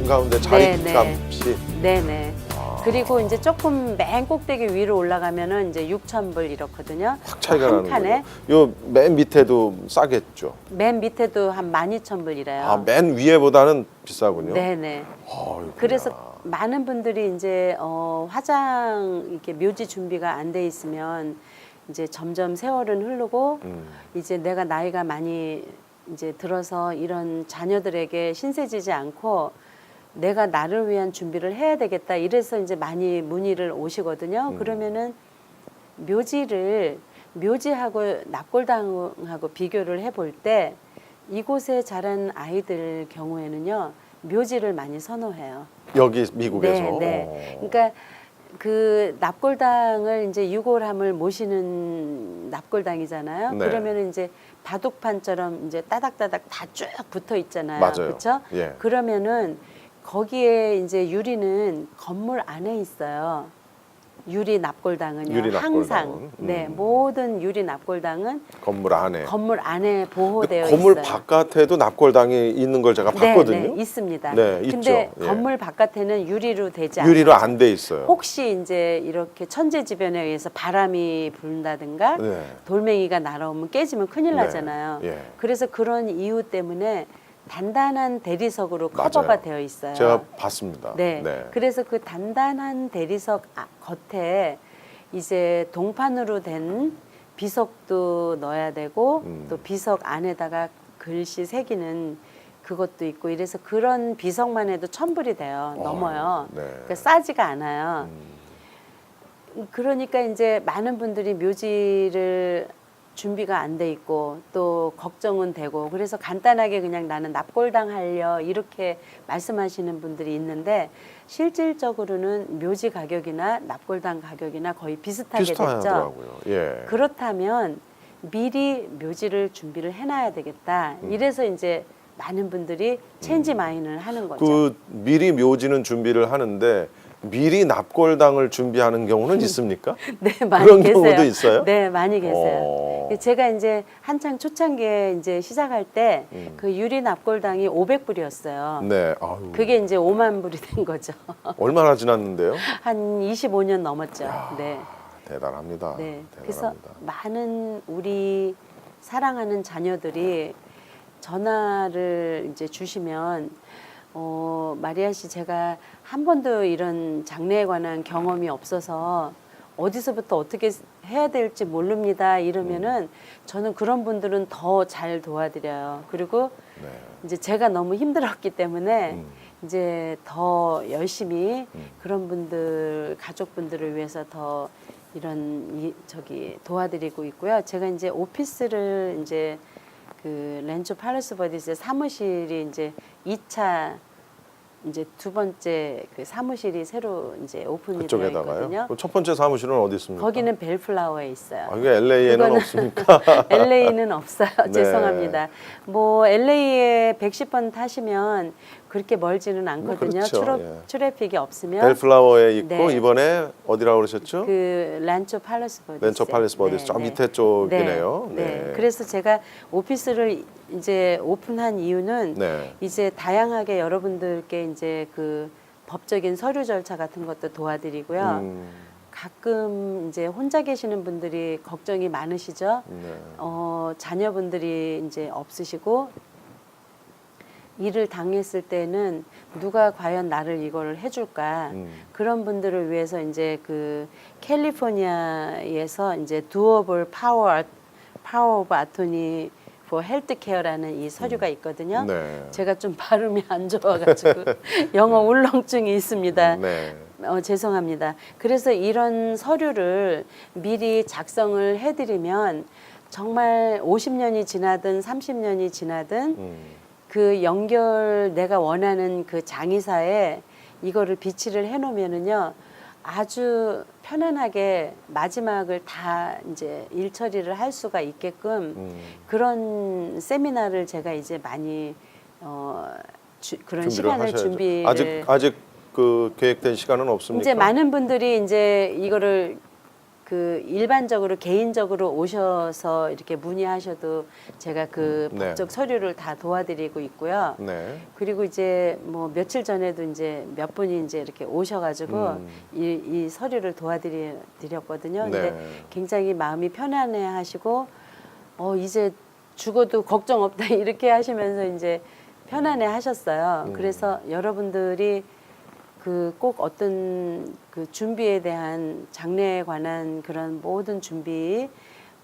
한가운데 자리값이. 네네. 그리고 이제 조금 맨 꼭대기 위로 올라가면은 이제 6,000불 이렇거든요. 확 차이가 한 나는 칸에. 거예요. 요 맨 밑에도 싸겠죠. 맨 밑에도 한 12,000불이래요. 아, 맨 위에보다는 비싸군요. 네네. 아이고야. 그래서 많은 분들이 이제 화장 이렇게 묘지 준비가 안 돼 있으면 이제 점점 세월은 흐르고 이제 내가 나이가 많이 이제 들어서 이런 자녀들에게 신세지지 않고 내가 나를 위한 준비를 해야 되겠다. 이래서 이제 많이 문의를 오시거든요. 그러면은 묘지하고 납골당하고 비교를 해볼 때 이곳에 자란 아이들 경우에는요, 묘지를 많이 선호해요. 여기 미국에서. 네. 그러니까 그 납골당을 이제 유골함을 모시는 납골당이잖아요. 네. 그러면 이제 바둑판처럼 이제 따닥따닥 다 쭉 붙어 있잖아요. 맞아요. 그렇죠? 예. 그러면은 거기에 이제 유리는 건물 안에 있어요. 유리 납골당은요. 유리 납골당은. 항상 네, 모든 유리 납골당은 건물 안에. 건물 안에 보호되어 건물 있어요. 바깥에도 납골당이 있는 걸 제가 봤거든요. 네, 있습니다. 네, 근데 있죠. 예. 건물 바깥에는 유리로 되지 않아요. 유리로 안 돼 있어요. 혹시 이제 이렇게 천재지변에 의해서 바람이 분다든가 네. 돌멩이가 날아오면 깨지면 큰일 네. 나잖아요. 예. 그래서 그런 이유 때문에 단단한 대리석으로 맞아요. 커버가 되어 있어요. 제가 봤습니다. 네. 그래서 그 단단한 대리석 겉에 이제 동판으로 된 비석도 넣어야 되고 또 비석 안에다가 글씨 새기는 그것도 있고 이래서 그런 비석만 해도 1,000불이 돼요. 넘어요. 네. 그러니까 싸지가 않아요. 그러니까 이제 많은 분들이 묘지를 준비가 안 돼 있고 또 걱정은 되고 그래서 간단하게 그냥 나는 납골당 하려 이렇게 말씀하시는 분들이 있는데 실질적으로는 묘지 가격이나 납골당 가격이나 거의 비슷하게 됐죠. 비슷하더라고요. 예. 그렇다면 미리 묘지를 준비를 해놔야 되겠다. 이래서 이제 많은 분들이 체인지 마인을 하는 거죠. 그 미리 묘지는 준비를 하는데 미리 납골당을 준비하는 경우는 있습니까? 네, 많이 그런 계세요. 경우도 있어요? 네, 많이 계세요. 제가 이제 한창 초창기에 이제 시작할 때 그 유리 납골당이 500불이었어요. 네. 아유. 그게 이제 5만 불이 된 거죠. 얼마나 지났는데요? 한 25년 넘었죠. 네. 대단합니다. 네. 그래서 대단합니다. 많은 우리 사랑하는 자녀들이 전화를 이제 주시면 마리아 씨 제가 한 번도 이런 장례에 관한 경험이 없어서 어디서부터 어떻게 해야 될지 모릅니다. 이러면은 저는 그런 분들은 더 잘 도와드려요. 그리고 네. 이제 제가 너무 힘들었기 때문에 이제 더 열심히 그런 분들 가족분들을 위해서 더 이런 도와드리고 있고요. 제가 이제 오피스를 이제 그 렌초 팔레스 버디스 사무실이 이제 2차 이제 두 번째 그 사무실이 새로 이제 오픈이 되어 그쪽에다가요? 있거든요. 그럼 첫 번째 사무실은 어디 있습니까? 거기는 벨플라워에 있어요. 아, 이게 LA에는 그거는 없습니까? LA는 없어요. 네. 죄송합니다. 뭐 LA에 110번 타시면 그렇게 멀지는 않거든요. 그렇죠. 예. 트래픽이 없으면 벨플라워에 있고 네. 이번에 어디라고 그러셨죠? 그 란초 팔레스 버디스. 렌처 팔레스 버디스 저 밑에 쪽이네요. 네. 그래서 제가 오피스를 이제 오픈한 이유는 네. 이제 다양하게 여러분들께 이제 그 법적인 서류 절차 같은 것도 도와드리고요. 가끔 이제 혼자 계시는 분들이 걱정이 많으시죠. 네. 자녀분들이 이제 없으시고 일을 당했을 때는 누가 과연 나를 이거를 해줄까 그런 분들을 위해서 이제 그 캘리포니아에서 이제 두어블 파워 오브 아토니 for 헬스케어라는 이 서류가 있거든요. 네. 제가 좀 발음이 안 좋아가지고 영어 울렁증이 있습니다. 네. 죄송합니다. 그래서 이런 서류를 미리 작성을 해드리면 정말 50년이 지나든 30년이 지나든 그 내가 원하는 그 장의사에 이거를 비치를 해놓으면은요 아주 편안하게 마지막을 다 이제 일 처리를 할 수가 있게끔 그런 세미나를 제가 이제 많이 그런 시간을 하셔야죠. 준비를 아직 그 계획된 시간은 없습니까? 이제 많은 분들이 이제 이거를 그 일반적으로 개인적으로 오셔서 이렇게 문의하셔도 제가 그 네. 법적 서류를 다 도와드리고 있고요. 네. 그리고 이제 뭐 며칠 전에도 이제 몇 분이 이제 이렇게 오셔가지고 이 서류를 도와드렸거든요. 근데 네. 굉장히 마음이 편안해하시고 이제 죽어도 걱정 없다 이렇게 하시면서 이제 편안해하셨어요. 그래서 여러분들이 그 꼭 어떤 그 준비에 대한 장래에 관한 그런 모든 준비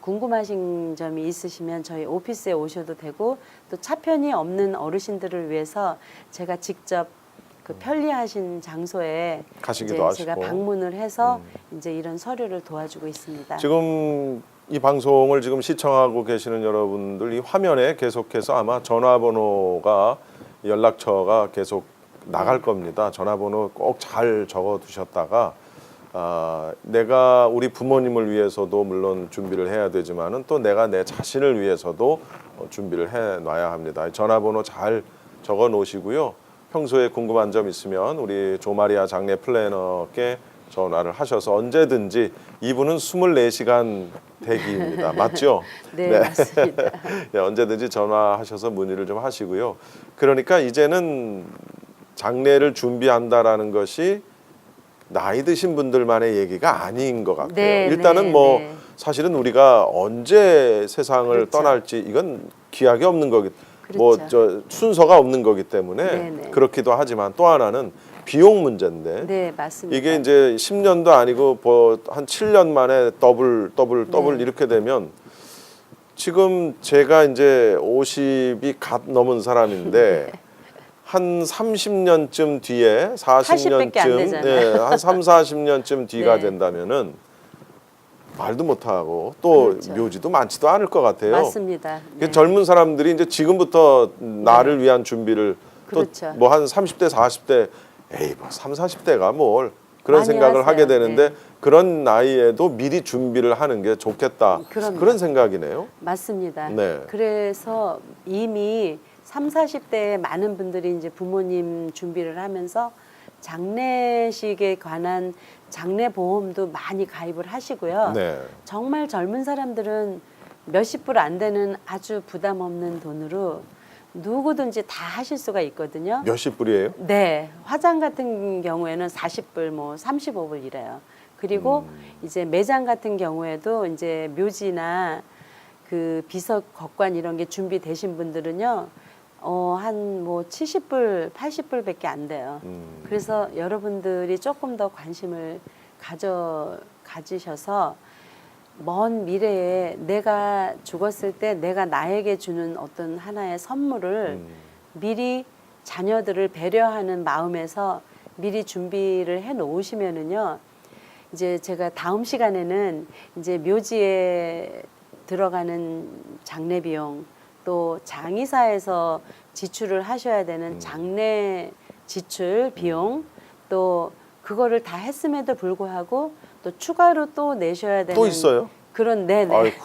궁금하신 점이 있으시면 저희 오피스에 오셔도 되고 또 차편이 없는 어르신들을 위해서 제가 직접 그 편리하신 장소에 가시기도 이제 하시고. 제가 방문을 해서 이제 이런 서류를 도와주고 있습니다. 지금 이 방송을 지금 시청하고 계시는 여러분들 이 화면에 계속해서 아마 전화번호가 연락처가 계속 나갈 겁니다. 전화번호 꼭 잘 적어 두셨다가 내가 우리 부모님을 위해서도 물론 준비를 해야 되지만은 또 내가 내 자신을 위해서도 준비를 해 놔야 합니다. 전화번호 잘 적어 놓으시고요. 평소에 궁금한 점 있으면 우리 조마리아 장례 플래너께 전화를 하셔서 언제든지 이분은 24시간 대기입니다. 맞죠? 네, 맞습니다. 네, 언제든지 전화하셔서 문의를 좀 하시고요. 그러니까 이제는 장례를 준비한다라는 것이 나이 드신 분들만의 얘기가 아닌 것 같아요. 네, 일단은 네, 뭐 네. 사실은 우리가 언제 세상을 그렇죠. 떠날지 이건 기약이 없는 거기, 그렇죠. 뭐 저 순서가 없는 거기 때문에 네, 네. 그렇기도 하지만 또 하나는 비용 문제인데 네, 맞습니다. 이게 이제 10년도 아니고 뭐 한 7년 만에 더블 네. 이렇게 되면 지금 제가 이제 50이 갓 넘은 사람인데 한 30년쯤 뒤에 80밖에 안 40년쯤 되잖아요. 한 3, 40년쯤 뒤가 네. 된다면은 말도 못 하고 또 그렇죠. 묘지도 많지도 않을 것 같아요. 맞습니다. 그 네. 젊은 사람들이 이제 지금부터 나를 위한 준비를 그렇죠. 또 뭐 한 30대, 40대 에이 뭐 3, 40대가 뭘 그런 많이 생각을 하세요. 하게 되는데 네. 그런 나이에도 미리 준비를 하는 게 좋겠다. 그럼요. 그런 생각이네요. 맞습니다. 네. 그래서 이미 3, 40대에 많은 분들이 이제 부모님 준비를 하면서 장례식에 관한 장례 보험도 많이 가입을 하시고요. 네. 정말 젊은 사람들은 몇십 불 안 되는 아주 부담 없는 돈으로 누구든지 다 하실 수가 있거든요. 몇십 불이에요? 네, 화장 같은 경우에는 40불, 뭐 35불 이래요. 그리고 이제 매장 같은 경우에도 이제 묘지나 그 비석 겉관 이런 게 준비되신 분들은요, 한 뭐 70불, 80불밖에 안 돼요. 그래서 여러분들이 조금 더 관심을 가지셔서 먼 미래에 내가 죽었을 때 내가 나에게 주는 어떤 하나의 선물을 미리 자녀들을 배려하는 마음에서 미리 준비를 해 놓으시면은요. 이제 제가 다음 시간에는 이제 묘지에 들어가는 장례 비용 또 장의사에서 지출을 하셔야 되는 장례 지출 비용 또 그거를 다 했음에도 불구하고 또 추가로 또 내셔야 되는 또 있어요? 그런 네네 아이고,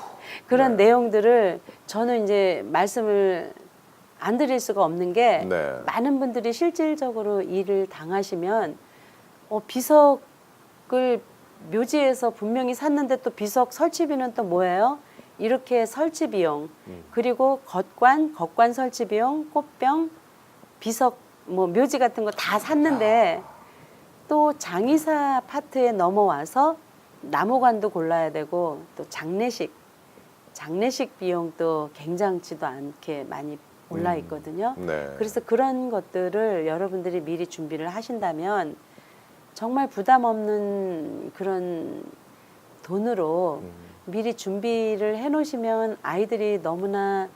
그런 네. 내용들을 저는 이제 말씀을 안 드릴 수가 없는 게 네. 많은 분들이 실질적으로 일을 당하시면 비석을 묘지에서 분명히 샀는데 또 비석 설치비는 또 뭐예요? 이렇게 설치 비용 그리고 겉관 설치 비용, 꽃병, 비석 뭐 묘지 같은 거 다 샀는데 또 장의사 파트에 넘어와서 나무관도 골라야 되고 또 장례식 비용도 굉장치도 않게 많이 올라 있거든요. 네. 그래서 그런 것들을 여러분들이 미리 준비를 하신다면 정말 부담 없는 그런 돈으로 미리 준비를 해 놓으시면 아이들이 너무나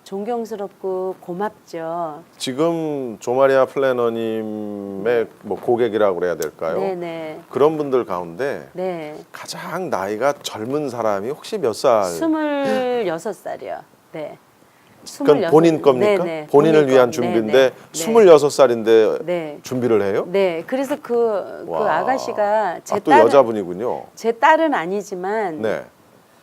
존경스럽고 고맙죠. 지금 조마리아 플래너님의 뭐 고객이라고 그래야 될까요? 네네. 그런 분들 가운데 네. 가장 나이가 젊은 사람이 혹시 몇 살? 26살이요. 네. 그건 본인 겁니까? 네네. 본인을 본인 위한 거. 준비인데 네네. 26살인데 네. 준비를 해요? 네. 그래서 그 와. 아가씨가 또 여자분이군요. 제 딸은 아니지만 네.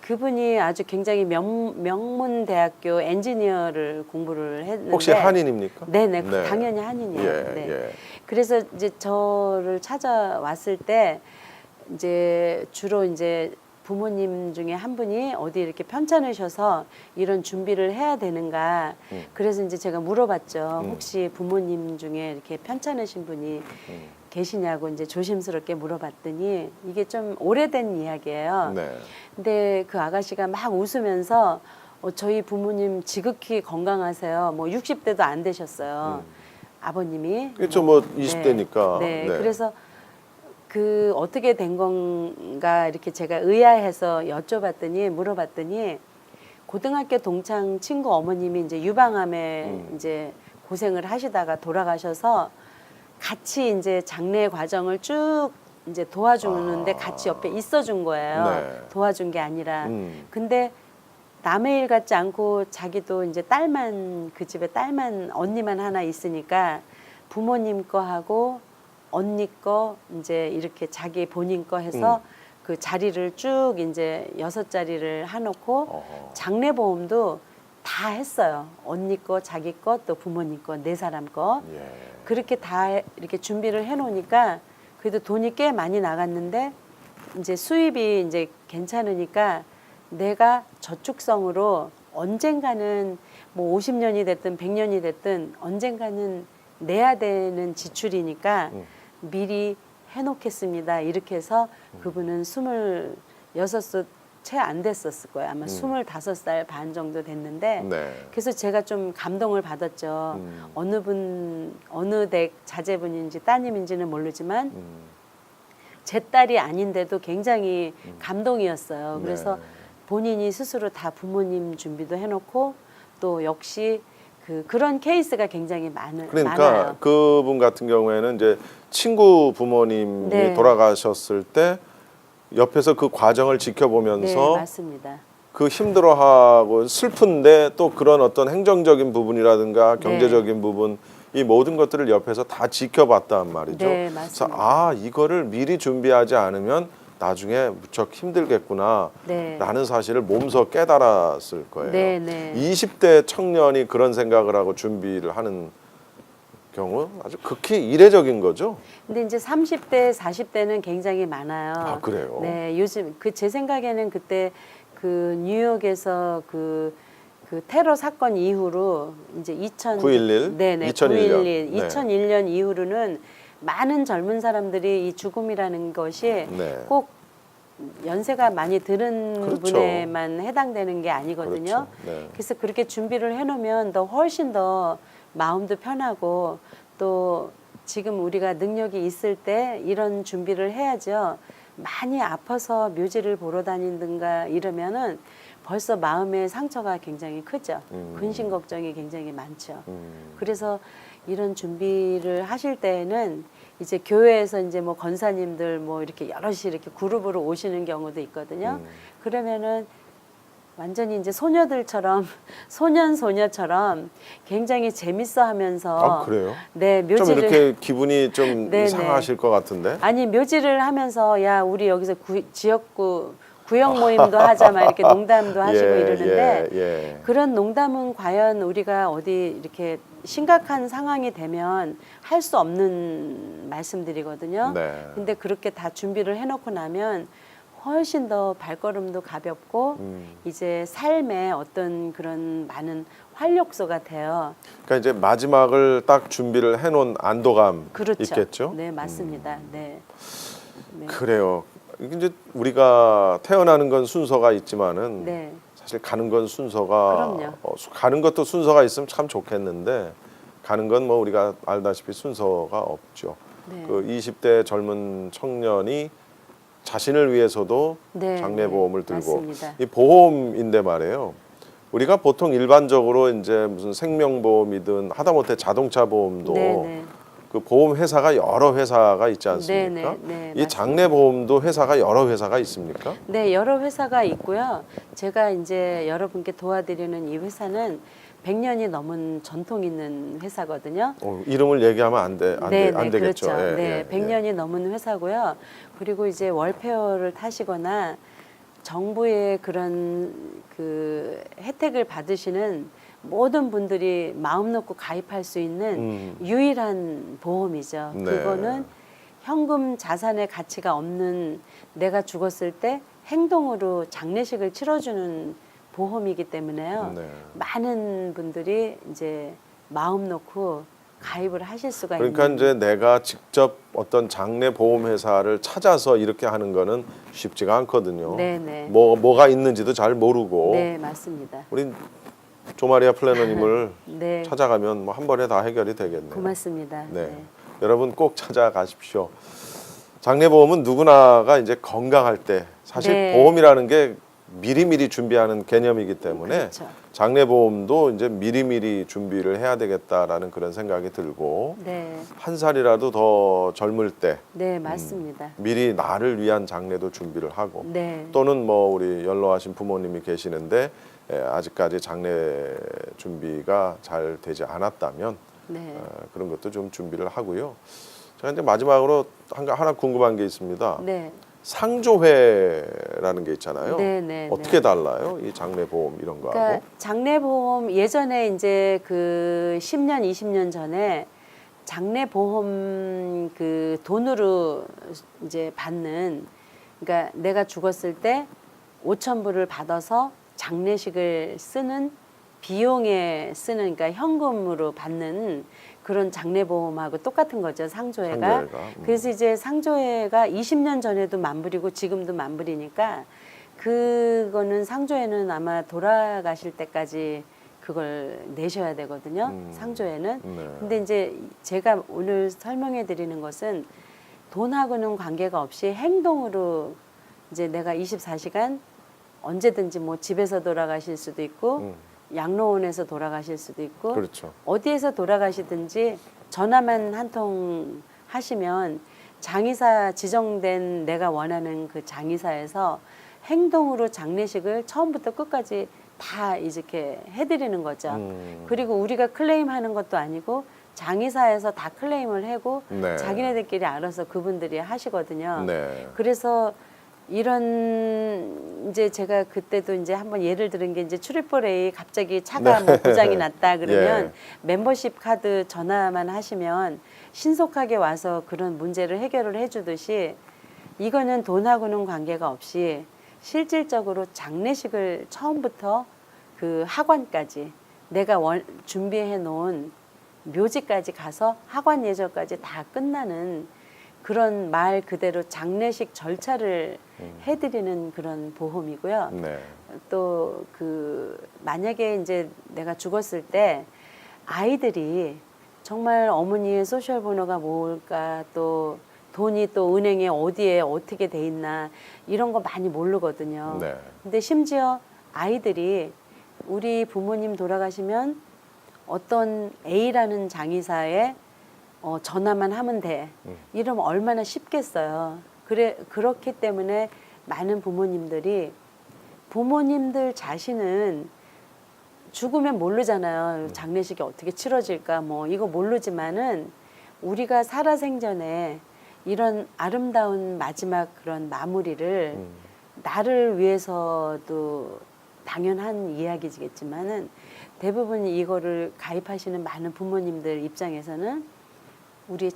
그분이 아주 굉장히 명문 대학교 엔지니어를 공부를 했는데 혹시 한인입니까? 네네. 네. 당연히 한인이에요. 예, 네. 예. 그래서 이제 저를 찾아왔을 때 이제 주로 이제 부모님 중에 한 분이 어디 이렇게 편찮으셔서 이런 준비를 해야 되는가. 그래서 이제 제가 물어봤죠. 혹시 부모님 중에 이렇게 편찮으신 분이 계시냐고 이제 조심스럽게 물어봤더니 이게 좀 오래된 이야기예요. 네. 근데 그 아가씨가 막 웃으면서 저희 부모님 지극히 건강하세요. 뭐 60대도 안 되셨어요. 아버님이. 그렇죠. 뭐 20대니까. 네. 그래서 그 어떻게 된 건가 이렇게 제가 의아해서 물어봤더니 고등학교 동창 친구 어머님이 이제 유방암에 이제 고생을 하시다가 돌아가셔서 같이 이제 장례 과정을 쭉 이제 도와주는데 같이 옆에 있어준 거예요. 네. 도와준 게 아니라. 근데 남의 일 같지 않고 자기도 이제 그 집에 딸만 언니만 하나 있으니까 부모님 거 하고 언니 거 이제 이렇게 자기 본인 거 해서 그 자리를 쭉 이제 6자리를 해놓고 장례보험도 다 했어요. 언니 거, 자기 거, 또 부모님 거, 4사람 거. 예. 그렇게 다 이렇게 준비를 해놓으니까 그래도 돈이 꽤 많이 나갔는데 이제 수입이 이제 괜찮으니까 내가 저축성으로 언젠가는 뭐 50년이 됐든 100년이 됐든 언젠가는 내야 되는 지출이니까 미리 해놓겠습니다. 이렇게 해서 그분은 26살 채 안 됐었을 거예요. 아마 25살 반 정도 됐는데 네. 그래서 제가 좀 감동을 받았죠. 어느 댁 자제분인지 따님인지는 모르지만 제 딸이 아닌데도 굉장히 감동이었어요. 그래서 네. 본인이 스스로 다 부모님 준비도 해놓고 또 역시 그런 케이스가 굉장히 그러니까 많아요. 그분 같은 경우에는 이제 친구 부모님이 네. 돌아가셨을 때 옆에서 그 과정을 네, 지켜보면서 맞습니다. 그 힘들어하고 슬픈데 또 그런 어떤 행정적인 부분이라든가 경제적인 부분 이 모든 것들을 옆에서 다 지켜봤단 말이죠. 네, 그래서 맞습니다. 이거를 미리 준비하지 않으면 나중에 무척 힘들겠구나 네. 라는 사실을 몸소 깨달았을 거예요. 네, 네. 20대 청년이 그런 생각을 하고 준비를 하는 경우 아주 극히 이례적인 거죠. 근데 이제 30대, 40대는 굉장히 많아요. 아, 그래요? 네, 요즘 제 생각에는 그때 그 뉴욕에서 그 테러 사건 이후로 이제 9.11? 네네, 2001년. 9.11, 네. 2001년 이후로는 많은 젊은 사람들이 이 죽음이라는 것이 네. 꼭 연세가 많이 들은 그렇죠. 분에만 해당되는 게 아니거든요. 그렇죠. 네. 그래서 그렇게 준비를 해놓으면 훨씬 더 마음도 편하고 또 지금 우리가 능력이 있을 때 이런 준비를 해야죠. 많이 아파서 묘지를 보러 다니든가 이러면은 벌써 마음의 상처가 굉장히 크죠. 근심 걱정이 굉장히 많죠. 그래서 이런 준비를 하실 때에는 이제 교회에서 이제 뭐 권사님들 뭐 이렇게 여럿이 이렇게 그룹으로 오시는 경우도 있거든요. 그러면은 완전히 이제 소녀들처럼 소년처럼 굉장히 재밌어 하면서 아, 그래요? 네, 좀 묘지를 이렇게 기분이 좀 네, 이상하실 것 같은데. 아니 묘지를 하면서 야 우리 여기서 지역구 구역 모임도 하자 막 이렇게 농담도 하시고 이러는데 예. 그런 농담은 과연 우리가 어디 이렇게 심각한 상황이 되면 할 수 없는 말씀들이거든요. 네. 근데 그렇게 다 준비를 해놓고 나면 훨씬 더 발걸음도 가볍고 이제 삶에 어떤 그런 많은 활력소가 돼요. 그러니까 이제 마지막을 딱 준비를 해놓은 안도감 그렇죠. 있겠죠. 네, 맞습니다. 네. 그래요. 이제 우리가 태어나는 건 순서가 있지만은 네. 사실 가는 건 순서가 그럼요. 가는 것도 순서가 있으면 참 좋겠는데 가는 건 뭐 우리가 알다시피 순서가 없죠. 네. 그 20대 젊은 청년이 자신을 위해서도 네, 장례보험을 네, 들고 맞습니다. 이 보험인데 말이에요. 우리가 보통 일반적으로 이제 무슨 생명보험이든 하다못해 자동차 보험도 네. 그 보험 회사가 여러 회사가 있지 않습니까? 네, 이 장례보험도 회사가 여러 회사가 있습니까? 네, 여러 회사가 있고요. 제가 이제 여러분께 도와드리는 이 회사는 100년이 넘은 전통 있는 회사거든요. 이름을 얘기하면 안 되겠죠. 그렇죠. 예, 네, 예, 100년이 넘은 회사고요. 그리고 이제 월페어를 타시거나 정부의 그런 그 혜택을 받으시는 모든 분들이 마음 놓고 가입할 수 있는 유일한 보험이죠. 네. 그거는 현금 자산의 가치가 없는 내가 죽었을 때 행동으로 장례식을 치러주는 보험이기 때문에요. 네. 많은 분들이 이제 마음 놓고 가입을 하실 수가 그러니까 있는. 이제 내가 직접 어떤 장례 보험 회사를 찾아서 이렇게 하는 거는 쉽지가 않거든요. 네네. 뭐가 있는지도 잘 모르고 네, 맞습니다. 우리 조마리아 플래너님을 네, 찾아가면 뭐 한 번에 다 해결이 되겠네요. 고맙습니다. 네. 네. 여러분 꼭 찾아가십시오. 장례보험은 누구나가 이제 건강할 때 사실 네. 보험이라는 게 미리미리 준비하는 개념이기 때문에 그렇죠. 장례보험도 이제 미리미리 준비를 해야 되겠다라는 그런 생각이 들고 네, 한 살이라도 더 젊을 때 네, 맞습니다. 미리 나를 위한 장례도 준비를 하고 네, 또는 뭐 우리 연로하신 부모님이 계시는데 아직까지 장례 준비가 잘 되지 않았다면 네, 그런 것도 좀 준비를 하고요. 제가 이제 마지막으로 하나 궁금한 게 있습니다. 네, 상조회라는 게 있잖아요. 네, 네, 어떻게 네. 달라요? 이 장례보험 이런 거하고? 그러니까 장례보험 예전에 이제 그 10년, 20년 전에 장례보험 그 돈으로 이제 받는, 그러니까 내가 죽었을 때 5,000불을 받아서 장례식을 쓰는 비용에 쓰는, 그러니까 현금으로 받는 그런 장례보험하고 똑같은 거죠, 상조회가. 상조회가. 그래서 이제 상조회가 20년 전에도 만불이고 지금도 만불이니까 그거는 상조회는 아마 돌아가실 때까지 그걸 내셔야 되거든요. 상조회는. 네. 근데 이제 제가 오늘 설명해 드리는 것은 돈하고는 관계가 없이 행동으로 이제 내가 24시간 언제든지 뭐 집에서 돌아가실 수도 있고 양로원에서 돌아가실 수도 있고 그렇죠. 어디에서 돌아가시든지 전화만 한 통 하시면 장의사 지정된 내가 원하는 그 장의사에서 행동으로 장례식을 처음부터 끝까지 다 이렇게 해드리는 거죠. 그리고 우리가 클레임하는 것도 아니고 장의사에서 다 클레임을 하고 네. 자기네들끼리 알아서 그분들이 하시거든요. 네. 그래서 이런 이제 제가 그때도 이제 한번 예를 들은 게 이제 출입보레이 갑자기 차가 뭐 고장이 났다 그러면 예. 멤버십 카드 전화만 하시면 신속하게 와서 그런 문제를 해결을 해주듯이 이거는 돈하고는 관계가 없이 실질적으로 장례식을 처음부터 그 하관까지 내가 준비해 놓은 묘지까지 가서 하관 예절까지 다 끝나는 그런 말 그대로 장례식 절차를 해드리는 그런 보험이고요. 네. 또 그 만약에 이제 내가 죽었을 때 아이들이 정말 어머니의 소셜 번호가 뭘까, 또 돈이 또 은행에 어디에 어떻게 돼 있나 이런 거 많이 모르거든요. 네. 근데 심지어 아이들이 우리 부모님 돌아가시면 어떤 A라는 장의사에 전화만 하면 돼. 이러면 얼마나 쉽겠어요. 그렇기 때문에 많은 부모님들 자신은 죽으면 모르잖아요. 장례식이 어떻게 치러질까 뭐 이거 모르지만은 우리가 살아생전에 이런 아름다운 마지막 그런 마무리를 나를 위해서도 당연한 이야기지겠지만은 대부분 이거를 가입하시는 많은 부모님들 입장에서는 우리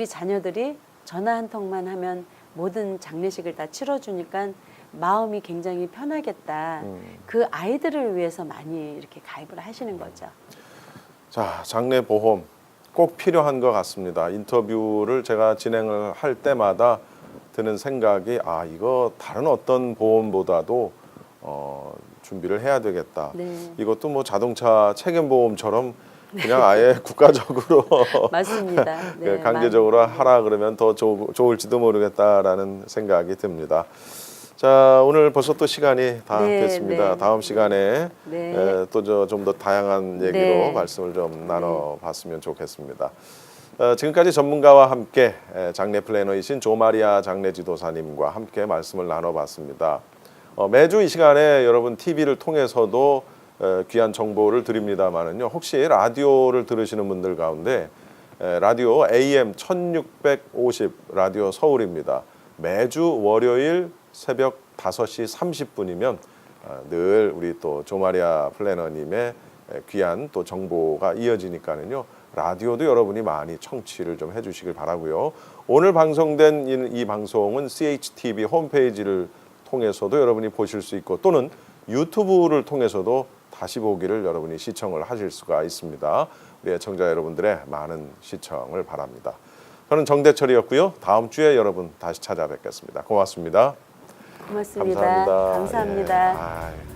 자녀들이 전화 한 통만 하면 모든 장례식을 다 치러주니까 마음이 굉장히 편하겠다. 그 아이들을 위해서 많이 이렇게 가입을 하시는 거죠. 자, 장례보험 꼭 필요한 것 같습니다. 인터뷰를 제가 진행을 할 때마다 드는 생각이 이거 다른 어떤 보험보다도 준비를 해야 되겠다. 네. 이것도 뭐 자동차 책임보험처럼 그냥 아예 국가적으로 맞습니다. 네, 강제적으로 하라 그러면 더 좋을지도 모르겠다라는 생각이 듭니다. 자, 오늘 벌써 또 시간이 다 네, 됐습니다. 네. 다음 시간에 네. 또 좀 더 다양한 얘기로 네. 말씀을 좀 나눠봤으면 좋겠습니다. 지금까지 전문가와 함께 장례 플래너이신 조마리아 장례지도사님과 함께 말씀을 나눠봤습니다. 매주 이 시간에 여러분 TV를 통해서도 귀한 정보를 드립니다만은요. 혹시 라디오를 들으시는 분들 가운데 라디오 AM 1650 라디오 서울입니다. 매주 월요일 새벽 5시 30분이면 늘 우리 또 조마리아 플래너님의 귀한 또 정보가 이어지니까는요. 라디오도 여러분이 많이 청취를 좀 해주시길 바라고요. 오늘 방송된 이 방송은 CHTV 홈페이지를 통해서도 여러분이 보실 수 있고 또는 유튜브를 통해서도 다시 보기를 여러분이 시청을 하실 수가 있습니다. 우리 애청자 여러분들의 많은 시청을 바랍니다. 저는 정대철이었고요. 다음 주에 여러분 다시 찾아뵙겠습니다. 고맙습니다. 고맙습니다. 감사합니다. 감사합니다. 예.